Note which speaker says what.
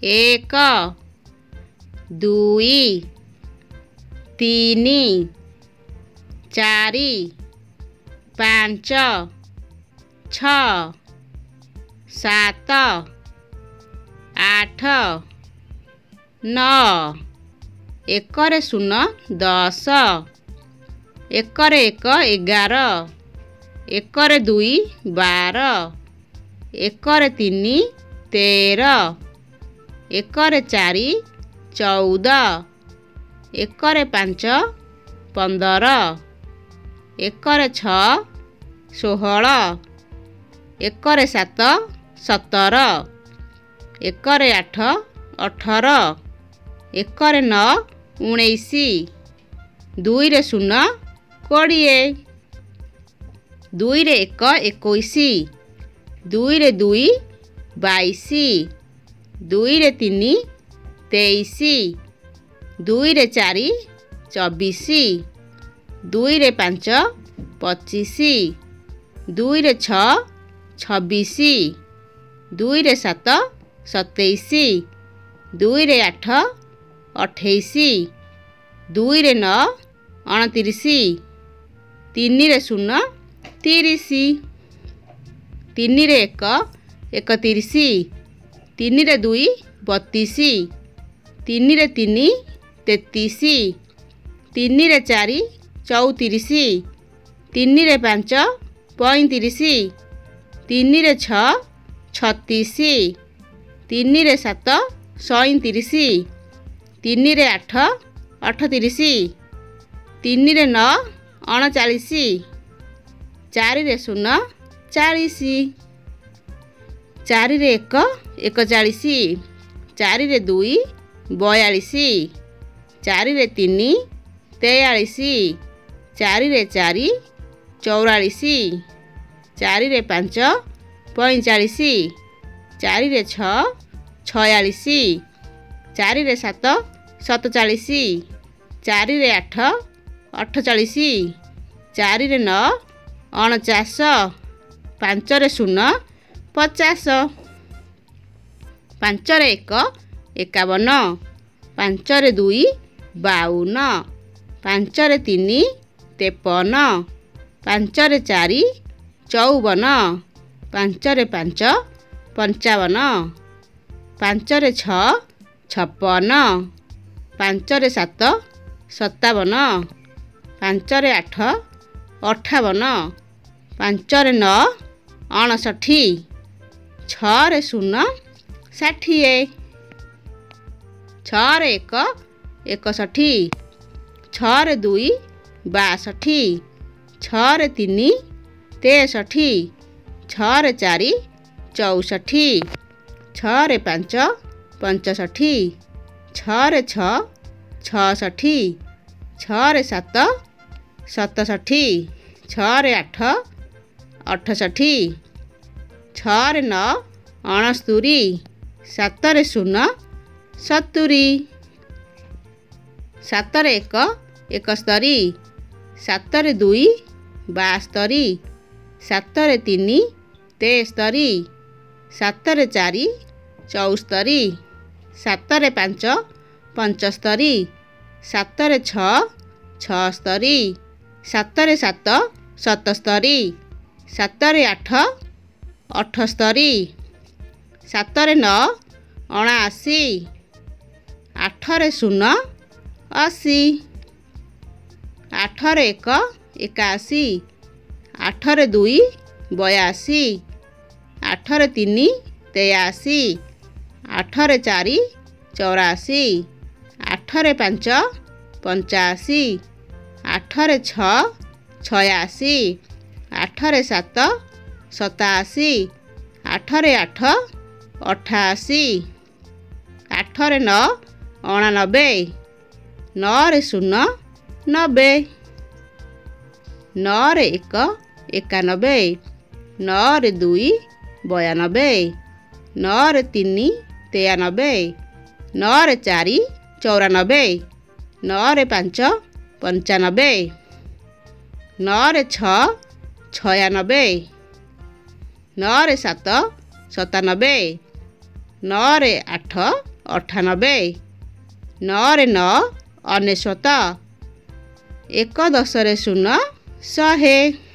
Speaker 1: ଏକ ଦୁଇ ତିନି ଚାରି ପାଞ୍ଚ ଛଅ ସାତ ଆଠ ନଅ ଏକରେ ଶୂନ 10 ଏକରେ 1 11 ଏକରେ 2 12 ଏକରେ 3 13 ଏକରେ 4 14 ଏକରେ 5 15 ଏକରେ 6 16 ଏକରେ 7 17 ଏକରେ 8 18 ଏକରେ 9 19 ଦୁଇରେ 0 20 ଦୁଇରେ 1 21 ଦୁଇରେ 2 22 ଦୁଇରେ 3 23 ଦୁଇରେ 4 24 ଦୁଇରେ 5 25 ଦୁଇରେ 6 26 ଦୁଇରେ 7 27 ଦୁଇରେ 8 28 ଦୁଇରେ 9 29 ତିନିରେ 0 30 ତିନିରେ 1 31 ତିନିରେ 2 32 ତିନିରେ 3 33 ତିନିରେ 4 34 ତିନିରେ 5 35 ତିନିରେ 6 36 ତିନିରେ 7 37 ତିନିରେ 8 38 ତିନିରେ 9 39 ଚାରିରେ 0 40 ଚାରିରେ 1 41 ଚାରିରେ 2 42 ଚାରିରେ 3 43 ଚାରିରେ 4 44 ଚାରିରେ 5 45 ଚାରିରେ 6 46 ଚାରିରେ 7 47 ଚାରିରେ 8 48 ଚାରିରେ 9 49 ପାଞ୍ଚରେ 0 50 ପାଞ୍ଚରେ 1 51 ପାଞ୍ଚରେ 2 52 ପାଞ୍ଚରେ 3 53 ପାଞ୍ଚରେ 4 54 ପାଞ୍ଚରେ 5 55 ପାଞ୍ଚରେ 6 56 ପାଞ୍ଚରେ 7 57 ପାଞ୍ଚରେ 8 58 ପାଞ୍ଚରେ 9 59 ଛଅରେ 0 60 ଛଅରେ 1 61 ଛଅରେ 2 62 ଛଅରେ 3 63 ଛଅରେ 4 64 ଛଅରେ 5 65 ଛଅରେ 6 66 ଛଅରେ 7 67 ଛଅରେ 8 68 ଛଅରେ 9 69 ସାତରେ 0 70 ସାତରେ 1 71 ସାତରେ 2 72 ସାତରେ 3 73 ସାତରେ 4 74 ସାତରେ 5 75 ସାତରେ 6 76 ସାତରେ 7 77 ସାତରେ 8 78 ସାତରେ 9 79 ଆଠରେ 0 80 ଆଠରେ 1 81 ଆଠରେ 2 82 ଆଠରେ 3 83 ଆଠରେ 4 84 ଆଠରେ 5 85 ଆଠରେ 6 86 ଆଠରେ 7 87 ଆଠରେ 8 88 ଆଠରେ 9 99 ନଅରେ 0 90 ନଅରେ 1 91 ନଅରେ 2 92 ନଅରେ 3 93 ନଅରେ 4 94 ନଅରେ 5 95 ନଅରେ 6 96 ନଅରେ 7 97 ନଅରେ 8 98 9 ରେ 9 99 1 10 ରେ 0 100।